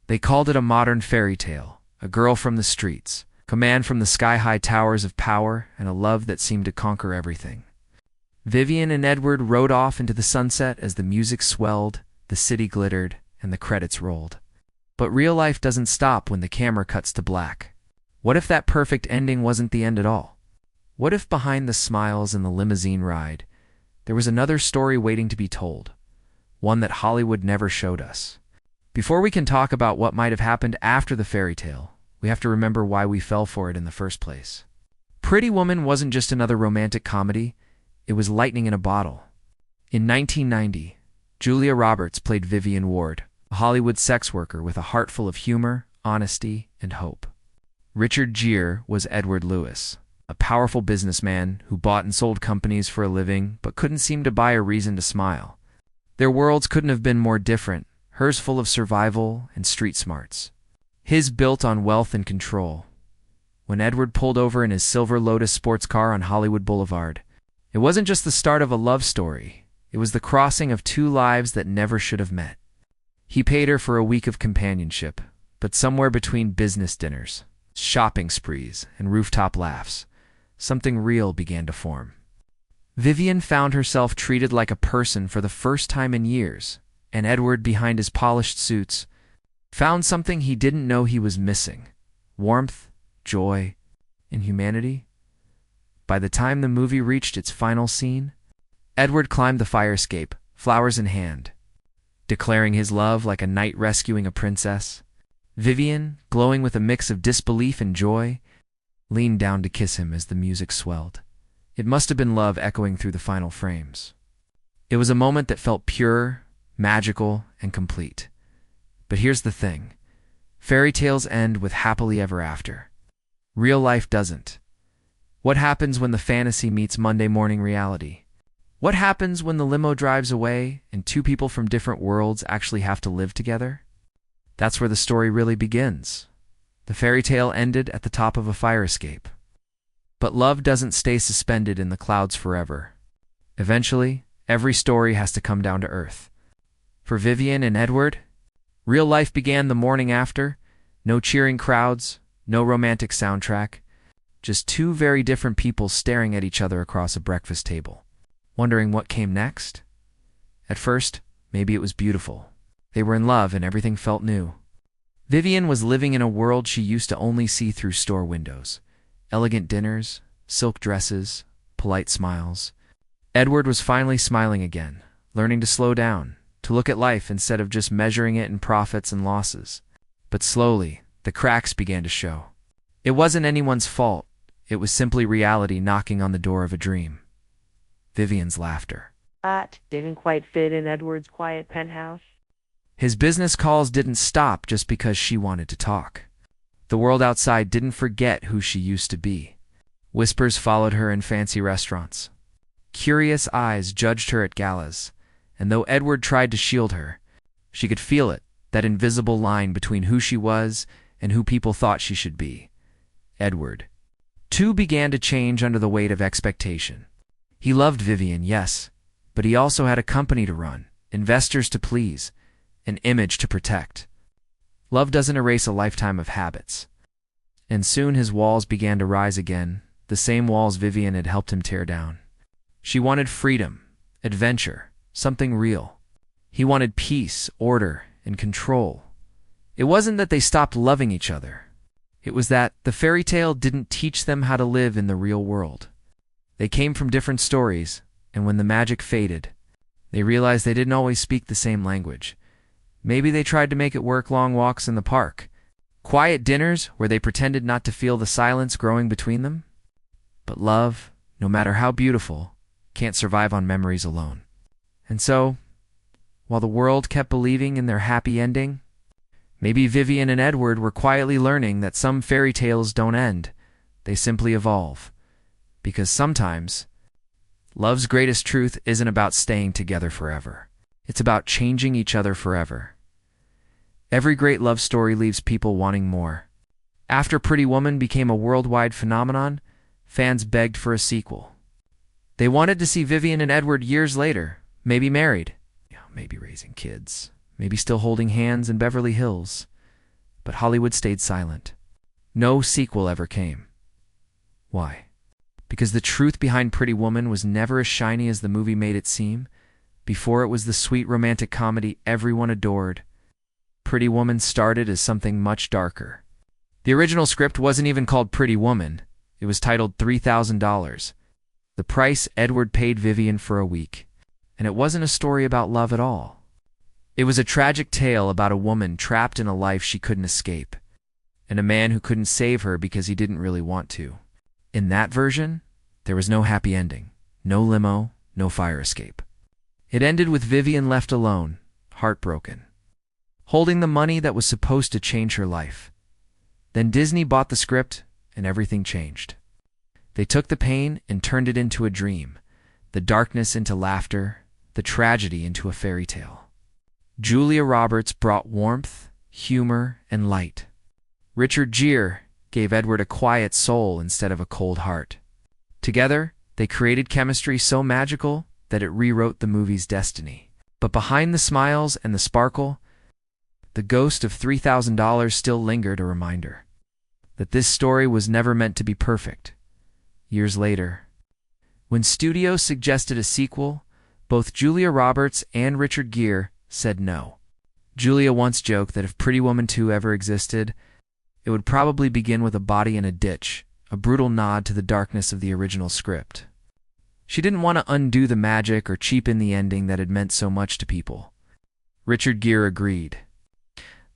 They called it a modern fairy tale, a girl from the streets, command from the sky-high towers of power, and a love that seemed to conquer everything. Vivian and Edward rode off into the sunset as the music swelled, the city glittered, and the credits rolled. But real life doesn't stop when the camera cuts to black. What if that perfect ending wasn't the end at all? What if behind the smiles and the limousine ride, there was another story waiting to be told, one that Hollywood never showed us? Before we can talk about what might have happened after the fairy tale, we have to remember why we fell for it in the first place. Pretty Woman wasn't just another romantic comedy, it was lightning in a bottle. In 1990, Julia Roberts played Vivian Ward, a Hollywood sex worker with a heart full of humor, honesty, and hope. Richard Gere was Edward Lewis, a powerful businessman who bought and sold companies for a living but couldn't seem to buy a reason to smile. Their worlds couldn't have been more different, hers full of survival and street smarts. His built on wealth and control. When Edward pulled over in his silver Lotus sports car on Hollywood Boulevard, it wasn't just the start of a love story, it was the crossing of two lives that never should have met. He paid her for a week of companionship, but somewhere between business dinners, shopping sprees, and rooftop laughs, something real began to form. Vivian found herself treated like a person for the first time in years, and Edward, behind his polished suits, found something he didn't know he was missing: warmth, joy, and humanity. By the time the movie reached its final scene, Edward climbed the fire escape, flowers in hand, declaring his love like a knight rescuing a princess. Vivian, glowing with a mix of disbelief and joy, leaned down to kiss him as the music swelled. It must have been love echoing through the final frames. It was a moment that felt pure, magical, and complete. But here's the thing. Fairy tales end with happily ever after. Real life doesn't. What happens when the fantasy meets Monday morning reality? What happens when the limo drives away and two people from different worlds actually have to live together? That's where the story really begins. The fairy tale ended at the top of a fire escape. But love doesn't stay suspended in the clouds forever. Eventually, every story has to come down to earth. For Vivian and Edward, real life began the morning after. No cheering crowds, no romantic soundtrack, just two very different people staring at each other across a breakfast table, wondering what came next. At first, maybe it was beautiful. They were in love and everything felt new. Vivian was living in a world she used to only see through store windows. Elegant dinners, silk dresses, polite smiles. Edward was finally smiling again, learning to slow down, to look at life instead of just measuring it in profits and losses. But slowly, the cracks began to show. It wasn't anyone's fault. It was simply reality knocking on the door of a dream. Vivian's laughter. That didn't quite fit in Edward's quiet penthouse. His business calls didn't stop just because she wanted to talk. The world outside didn't forget who she used to be. Whispers followed her in fancy restaurants. Curious eyes judged her at galas, and though Edward tried to shield her, she could feel it, that invisible line between who she was and who people thought she should be. Edward, too, began to change under the weight of expectation. He loved Vivian, yes, but he also had a company to run, investors to please, an image to protect. Love doesn't erase a lifetime of habits. And soon his walls began to rise again, the same walls Vivian had helped him tear down. She wanted freedom, adventure, something real. He wanted peace, order, and control. It wasn't that they stopped loving each other. It was that the fairy tale didn't teach them how to live in the real world. They came from different stories, and when the magic faded, they realized they didn't always speak the same language. Maybe they tried to make it work: long walks in the park, quiet dinners where they pretended not to feel the silence growing between them. But love, no matter how beautiful, can't survive on memories alone. And so, while the world kept believing in their happy ending, maybe Vivian and Edward were quietly learning that some fairy tales don't end, they simply evolve. Because sometimes, love's greatest truth isn't about staying together forever. It's about changing each other forever. Every great love story leaves people wanting more. After Pretty Woman became a worldwide phenomenon, fans begged for a sequel. They wanted to see Vivian and Edward years later, maybe married, maybe raising kids, maybe still holding hands in Beverly Hills. but Hollywood stayed silent. No sequel ever came. Why? Because the truth behind Pretty Woman was never as shiny as the movie made it seem. Before it was the sweet romantic comedy everyone adored, Pretty Woman started as something much darker. The original script wasn't even called Pretty Woman. It was titled $3,000, the price Edward paid Vivian for a week. And it wasn't a story about love at all. It was a tragic tale about a woman trapped in a life she couldn't escape, and a man who couldn't save her because he didn't really want to. In that version, there was no happy ending, no limo, no fire escape. It ended with Vivian left alone, heartbroken, holding the money that was supposed to change her life. Then Disney bought the script, and everything changed. They took the pain and turned it into a dream, the darkness into laughter, the tragedy into a fairy tale. Julia Roberts brought warmth, humor, and light. Richard Gere gave Edward a quiet soul instead of a cold heart. Together, they created chemistry so magical that it rewrote the movie's destiny. But behind the smiles and the sparkle, the ghost of $3,000 still lingered, a reminder that this story was never meant to be perfect. Years later, when studios suggested a sequel, both Julia Roberts and Richard Gere said no. Julia once joked that if Pretty Woman 2 ever existed, it would probably begin with a body in a ditch, a brutal nod to the darkness of the original script. She didn't want to undo the magic or cheapen the ending that had meant so much to people. Richard Gere agreed.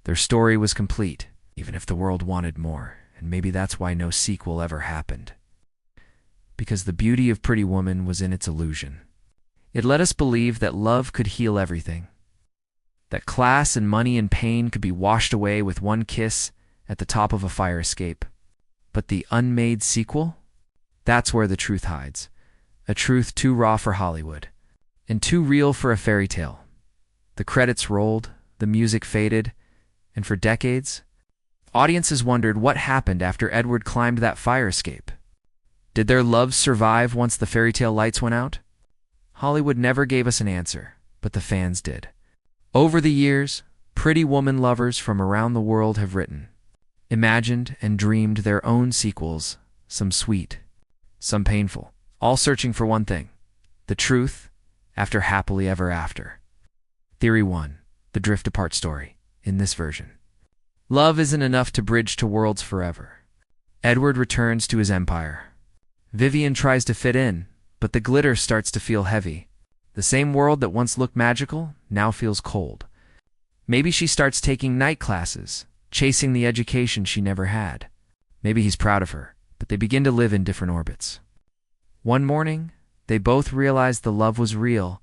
Their story was complete, even if the world wanted more, and maybe that's why no sequel ever happened. Because the beauty of Pretty Woman was in its illusion. It let us believe that love could heal everything, that class and money and pain could be washed away with one kiss at the top of a fire escape. But the unmade sequel? That's where the truth hides. A truth too raw for Hollywood, and too real for a fairy tale. The credits rolled, the music faded, and for decades, audiences wondered what happened after Edward climbed that fire escape. Did their love survive once the fairy tale lights went out? Hollywood never gave us an answer, but the fans did. Over the years, Pretty Woman lovers from around the world have written, imagined, and dreamed their own sequels, some sweet, some painful, all searching for one thing, the truth after happily ever after. Theory 1, the drift apart story, in this version. Love isn't enough to bridge to worlds forever. Edward returns to his empire. Vivian tries to fit in, but the glitter starts to feel heavy. The same world that once looked magical now feels cold. Maybe she starts taking night classes, chasing the education she never had. Maybe he's proud of her, but they begin to live in different orbits. One morning, they both realize the love was real,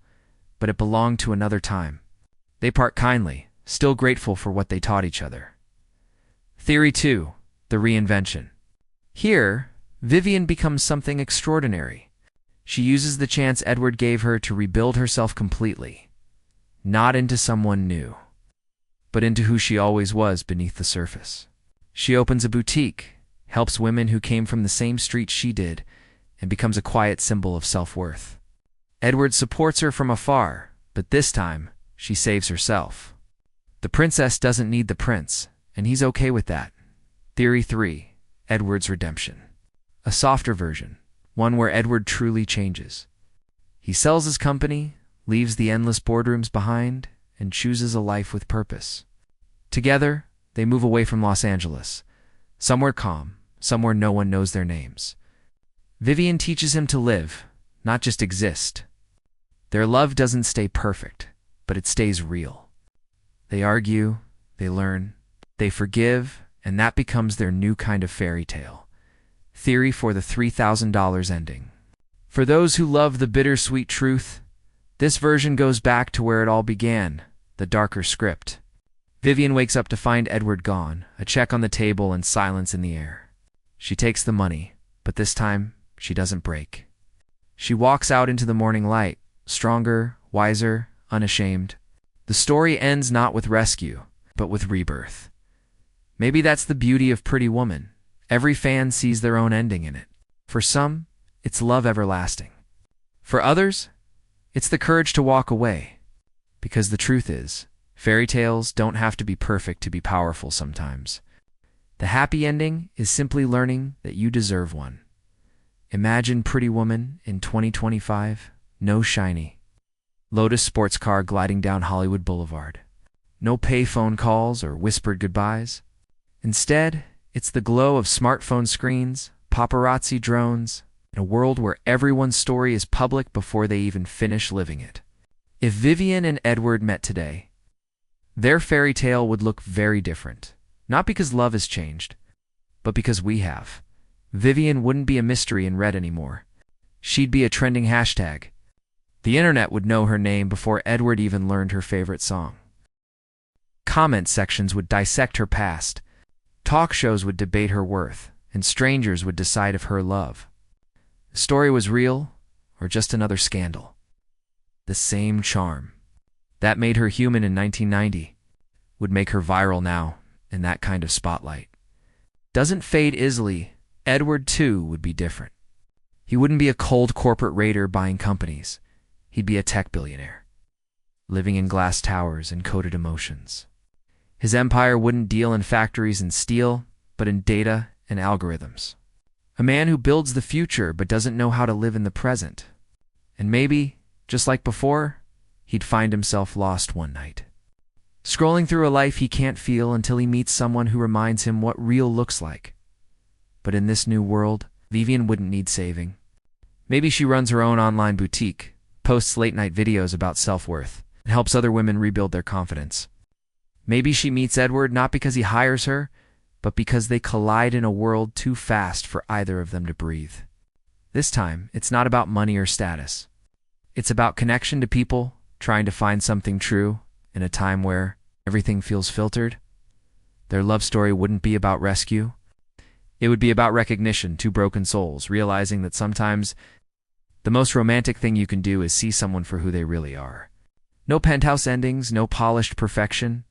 but it belonged to another time. They part kindly, still grateful for what they taught each other. Theory 2, the reinvention. Here, Vivian becomes something extraordinary. She uses the chance Edward gave her to rebuild herself completely, not into someone new, but into who she always was beneath the surface. She opens a boutique, helps women who came from the same street she did, and becomes a quiet symbol of self-worth. Edward supports her from afar, but this time, she saves herself. The princess doesn't need the prince, and he's okay with that. Theory 3, Edward's redemption. A softer version, one where Edward truly changes. He sells his company, leaves the endless boardrooms behind, and chooses a life with purpose. Together, they move away from Los Angeles, somewhere calm, somewhere no one knows their names. Vivian teaches him to live, not just exist. Their love doesn't stay perfect, but it stays real. They argue, they learn, they forgive, and that becomes their new kind of fairy tale. Theory for the $3,000 ending. For those who love the bittersweet truth, this version goes back to where it all began, the darker script. Vivian wakes up to find Edward gone, a check on the table and silence in the air. She takes the money, but this time, she doesn't break. She walks out into the morning light, stronger, wiser, unashamed. The story ends not with rescue, but with rebirth. Maybe that's the beauty of Pretty Woman. Every fan sees their own ending in it. For some, it's love everlasting. For others, it's the courage to walk away. Because the truth is, Fairy tales don't have to be perfect to be powerful sometimes. The happy ending is simply learning that you deserve one. Imagine Pretty Woman in 2025, no shiny Lotus sports car gliding down Hollywood Boulevard. No payphone calls or whispered goodbyes. Instead, it's the glow of smartphone screens, paparazzi drones, and a world where everyone's story is public before they even finish living it. If Vivian and Edward met today, their fairy tale would look very different. Not because love has changed, but because we have. Vivian wouldn't be a mystery in red anymore. She'd be a trending hashtag. The internet would know her name before Edward even learned her favorite song. Comment sections would dissect her past. Talk shows would debate her worth, and strangers would decide if her love. The story was real or just another scandal. The same charm that made her human in 1990 would make her viral now in that kind of spotlight. Doesn't fade easily. Edward, too, would be different. He wouldn't be a cold corporate raider buying companies. He'd be a tech billionaire, living in glass towers and coded emotions. His empire wouldn't deal in factories and steel, but in data and algorithms. A man who builds the future but doesn't know how to live in the present. And maybe, just like before, he'd find himself lost one night, scrolling through a life he can't feel until he meets someone who reminds him what real looks like. But in this new world, Vivian wouldn't need saving. Maybe she runs her own online boutique, posts late-night videos about self-worth, and helps other women rebuild their confidence. Maybe she meets Edward not because he hires her, but because they collide in a world too fast for either of them to breathe. This time, it's not about money or status. It's about connection to people, trying to find something true in a time where everything feels filtered. Their love story wouldn't be about rescue. It would be about recognition, two broken souls, realizing that sometimes the most romantic thing you can do is see someone for who they really are. No penthouse endings, no polished perfection.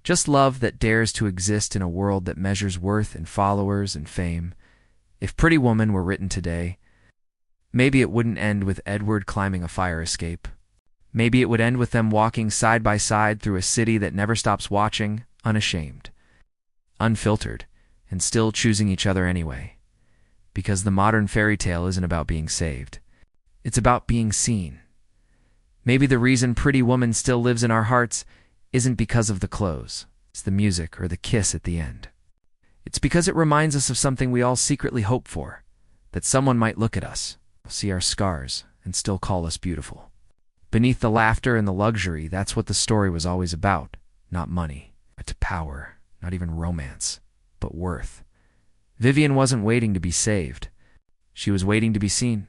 Just love that dares to exist in a world that measures worth in followers and fame. If Pretty Woman were written today, maybe it wouldn't end with Edward climbing a fire escape. Maybe it would end with them walking side by side through a city that never stops watching, unashamed, unfiltered, and still choosing each other anyway. Because the modern fairy tale isn't about being saved. It's about being seen. Maybe the reason Pretty Woman still lives in our hearts isn't because of the clothes, it's the music or the kiss at the end. It's because it reminds us of something we all secretly hope for, that someone might look at us, see our scars, and still call us beautiful. Beneath the laughter and the luxury, that's what the story was always about. Not money, but power, not even romance, but worth. Vivian wasn't waiting to be saved. She was waiting to be seen.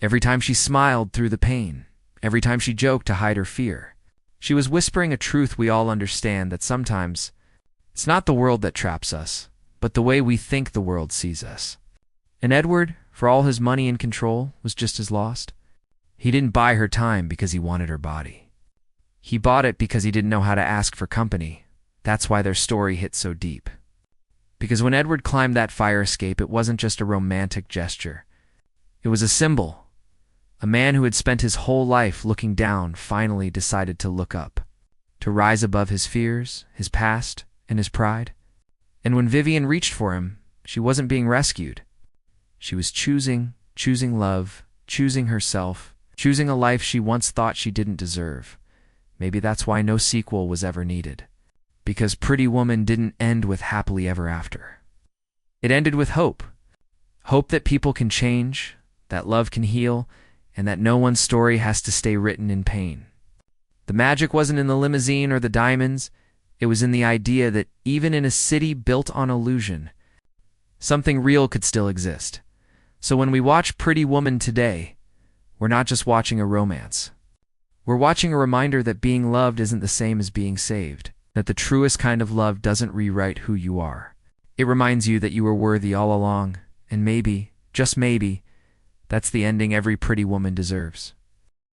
Every time she smiled through the pain, every time she joked to hide her fear, she was whispering a truth we all understand, that sometimes it's not the world that traps us, but the way we think the world sees us. And Edward, for all his money and control, was just as lost. He didn't buy her time because he wanted her body. He bought it because he didn't know how to ask for company. That's why their story hit so deep. Because when Edward climbed that fire escape, it wasn't just a romantic gesture. It was a symbol. A man who had spent his whole life looking down finally decided to look up, to rise above his fears, his past, and his pride. And when Vivian reached for him, she wasn't being rescued. She was choosing love, choosing herself, choosing a life she once thought she didn't deserve. Maybe that's why no sequel was ever needed. Because Pretty Woman didn't end with happily ever after. It ended with hope. Hope that people can change, that love can heal, and that no one's story has to stay written in pain. The magic wasn't in the limousine or the diamonds. It was in the idea that even in a city built on illusion, something real could still exist. So when we watch Pretty Woman today, we're not just watching a romance. We're watching a reminder that being loved isn't the same as being saved, that the truest kind of love doesn't rewrite who you are. It reminds you that you were worthy all along, and maybe, just maybe, that's the ending every pretty woman deserves.